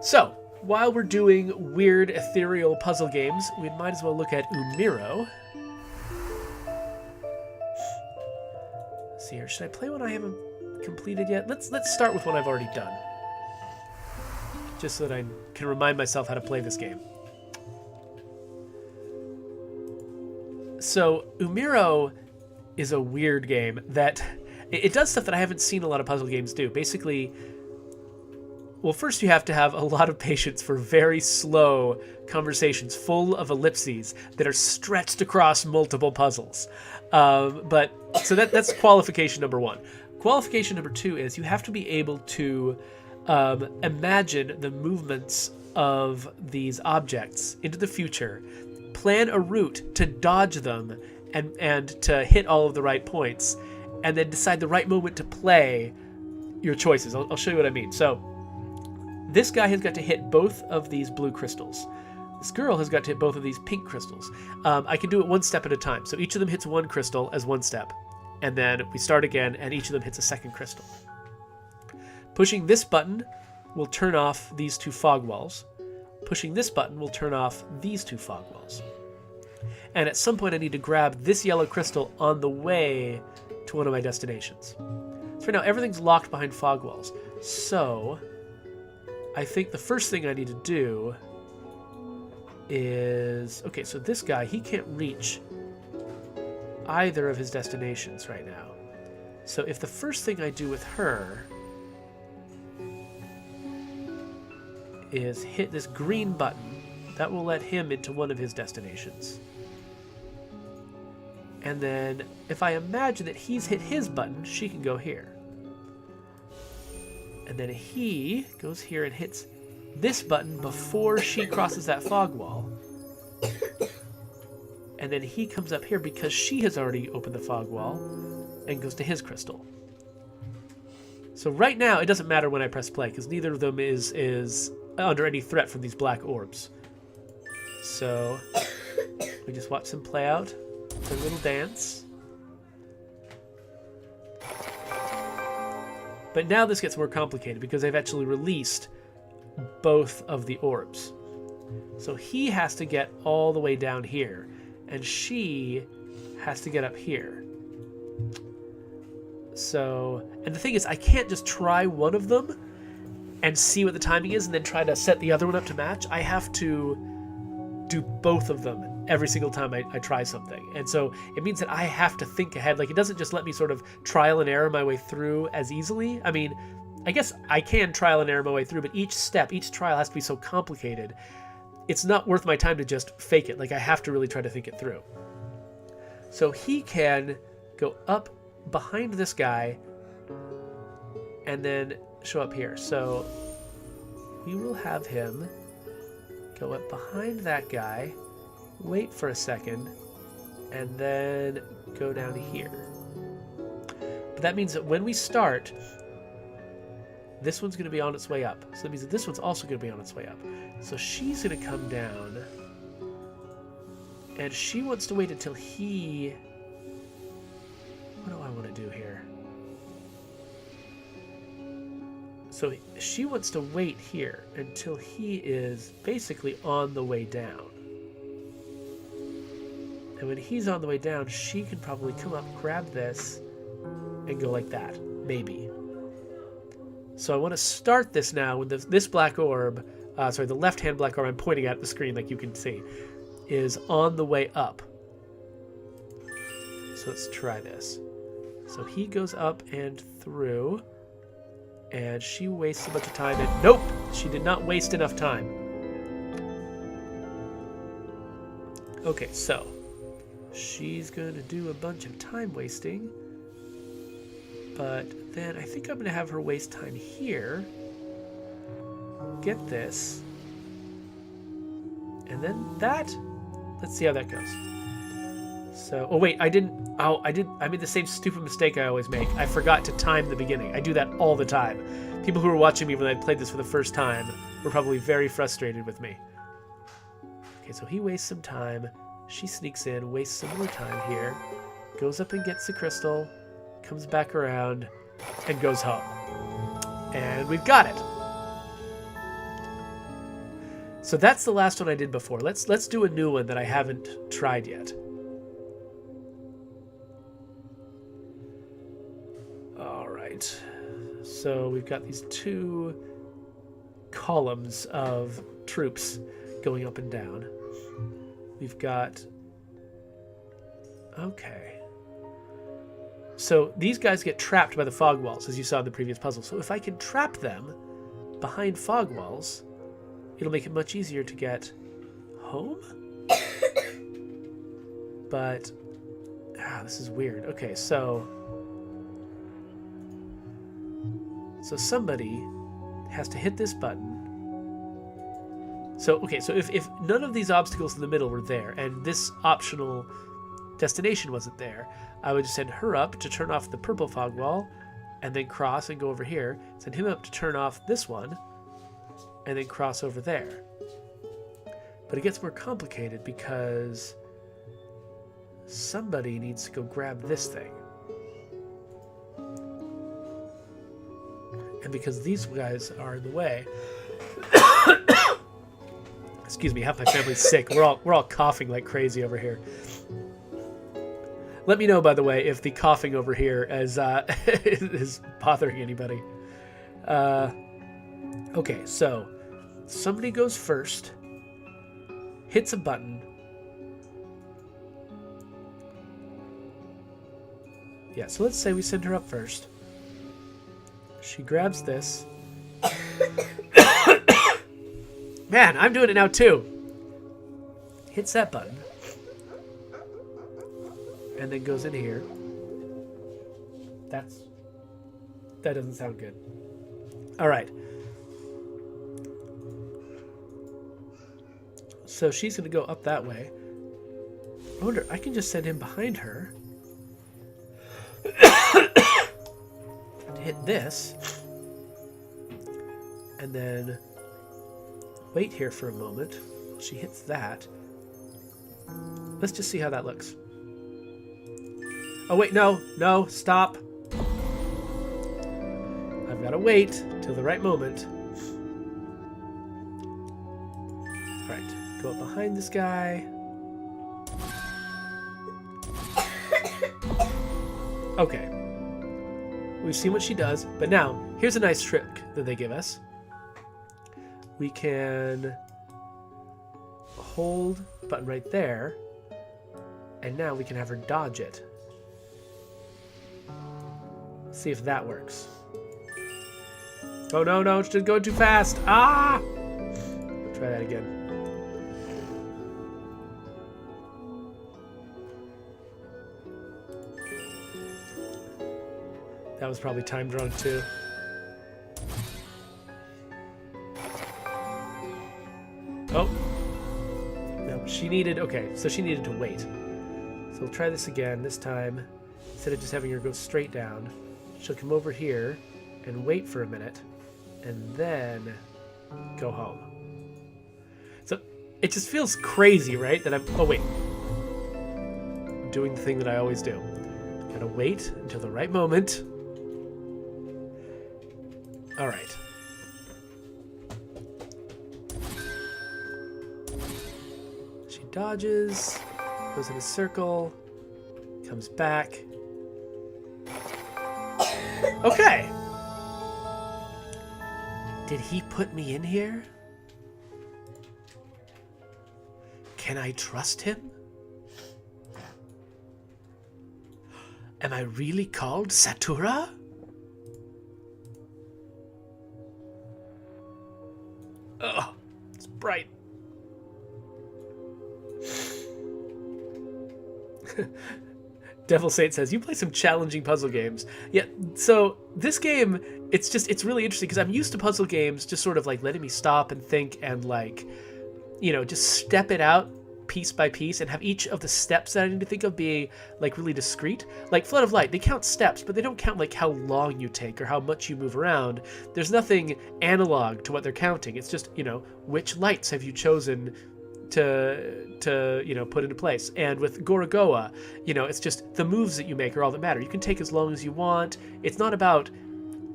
So, while we're doing weird ethereal puzzle games, we might as well look at Umiro. Let's see here. Should I play one I haven't completed yet? Let's start with one I've already done. Just so that I can remind myself how to play this game. So, Umiro is a weird game that it does stuff that I haven't seen a lot of puzzle games do. Basically, well, first you have to have a lot of patience for very slow conversations full of ellipses that are stretched across multiple puzzles. So that's qualification number one. Qualification number two is you have to be able to imagine the movements of these objects into the future, plan a route to dodge them and to hit all of the right points, and then decide the right moment to play your choices. I'll show you what I mean. So this guy has got to hit both of these blue crystals. This girl has got to hit both of these pink crystals. I can do it one step at a time. So each of them hits one crystal as one step. And then we start again, and each of them hits a second crystal. Pushing this button will turn off these two fog walls. Pushing this button will turn off these two fog walls. And at some point I need to grab this yellow crystal on the way to one of my destinations. So right now everything's locked behind fog walls. So I think the first thing I need to do is... Okay, so this guy, he can't reach either of his destinations right now. So if the first thing I do with her is hit this green button, that will let him into one of his destinations. And then if I imagine that he's hit his button, she can go here. And then he goes here and hits this button before she crosses that fog wall. And then he comes up here because she has already opened the fog wall and goes to his crystal. So right now, it doesn't matter when I press play because neither of them is under any threat from these black orbs. So we just watch them play out their little dance. But now this gets more complicated because they've actually released both of the orbs. So he has to get all the way down here, and she has to get up here. So, and the thing is, I can't just try one of them and see what the timing is and then try to set the other one up to match. I have to do both of them every single time I try something. And so it means that I have to think ahead. Like, it doesn't just let me sort of trial and error my way through as easily. I mean, I guess I can trial and error my way through, but each step, each trial has to be so complicated. It's not worth my time to just fake it. Like, I have to really try to think it through. So he can go up behind this guy and then show up here. So we will have him go up behind that guy, wait for a second, and then go down here. But that means that when we start, this one's going to be on its way up. So that means that this one's also going to be on its way up. So she's going to come down, and she wants to wait until he... What do I want to do here? So she wants to wait here until he is basically on the way down. And when he's on the way down, she can probably come up, grab this, and go like that. Maybe. So I want to start this now with this black orb, the left-hand black orb I'm pointing at the screen like you can see, is on the way up. So let's try this. So he goes up and through, and she wastes a bunch of time, and nope! She did not waste enough time. Okay, so she's going to do a bunch of time wasting, but then I think I'm going to have her waste time here, get this, and then that. Let's see how that goes. So, oh wait, I made the same stupid mistake I always make. I forgot to time the beginning. I do that all the time. People who were watching me when I played this for the first time were probably very frustrated with me. Okay, so he wastes some time. She sneaks in, wastes some more time here, goes up and gets the crystal, comes back around, and goes home. And we've got it. So that's the last one I did before. Let's do a new one that I haven't tried yet. All right. So we've got these 2 columns of troops going up and down. We've got... Okay. So these guys get trapped by the fog walls, as you saw in the previous puzzle. So if I can trap them behind fog walls, it'll make it much easier to get home. But this is weird. Okay, so somebody has to hit this button. So okay, so if none of these obstacles in the middle were there and this optional destination wasn't there, I would just send her up to turn off the purple fog wall and then cross and go over here. Send him up to turn off this one and then cross over there. But it gets more complicated because somebody needs to go grab this thing. And because these guys are in the way... Excuse me, half my family's sick. We're all coughing like crazy over here. Let me know, by the way, if the coughing over here is bothering anybody. Okay, so somebody goes first, hits a button. Yeah, so let's say we send her up first. She grabs this. Man, I'm doing it now too. Hits that button. And then goes in here. That doesn't sound good. All right. So she's going to go up that way. I wonder, I can just send him behind her. To hit this. And then wait here for a moment. She hits that. Let's just see how that looks. Oh, wait, no, stop. I've got to wait till the right moment. All right, go up behind this guy. Okay. We've seen what she does, but now, here's a nice trick that they give us. We can hold the button right there, and now we can have her dodge it. See if that works. Oh, no, it's just going too fast. Ah! Try that again. That was probably timed wrong too. Oh. No, she needed... Okay, so she needed to wait. So we'll try this again. This time, instead of just having her go straight down, she'll come over here and wait for a minute, and then go home. So it just feels crazy, right? That I'm... Oh, wait. I'm doing the thing that I always do. Gotta wait until the right moment. All right. She dodges, goes in a circle, comes back. Okay. Did he put me in here? Can I trust him? Am I really called Satura? Oh, it's bright. Devil Saint says, you play some challenging puzzle games. Yeah, so this game, it's really interesting because I'm used to puzzle games just sort of like letting me stop and think and like, you know, just step it out piece by piece and have each of the steps that I need to think of be like really discrete. Like Flood of Light, they count steps, but they don't count like how long you take or how much you move around. There's nothing analog to what they're counting. It's just, you know, which lights have you chosen to you know, put into place. And with Gorogoa, you know, it's just the moves that you make are all that matter. You can take as long as you want. It's not about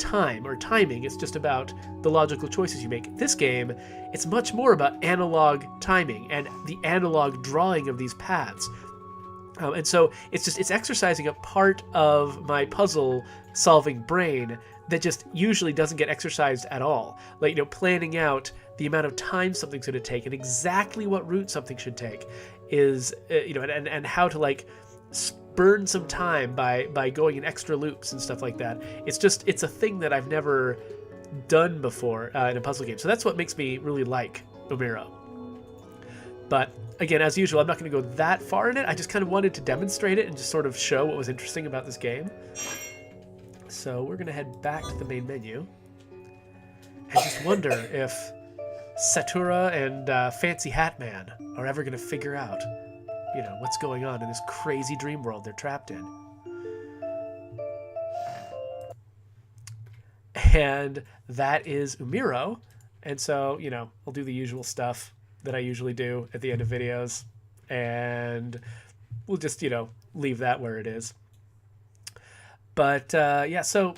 time or timing. It's just about the logical choices you make. This game, it's much more about analog timing and the analog drawing of these paths. And so it's exercising a part of my puzzle solving brain that just usually doesn't get exercised at all. Like, you know, planning out the amount of time something's going to take and exactly what route something should take is, you know, and how to like burn some time by going in extra loops and stuff like that. It's a thing that I've never done before in a puzzle game. So that's what makes me really like Umiro. But again, as usual, I'm not going to go that far in it. I just kind of wanted to demonstrate it and just sort of show what was interesting about this game. So we're going to head back to the main menu and just wonder if Satura and Fancy Hat Man are ever going to figure out, you know, what's going on in this crazy dream world they're trapped in. And that is Umiro. And so, you know, I'll do the usual stuff that I usually do at the end of videos, and we'll just, you know, leave that where it is. But yeah, so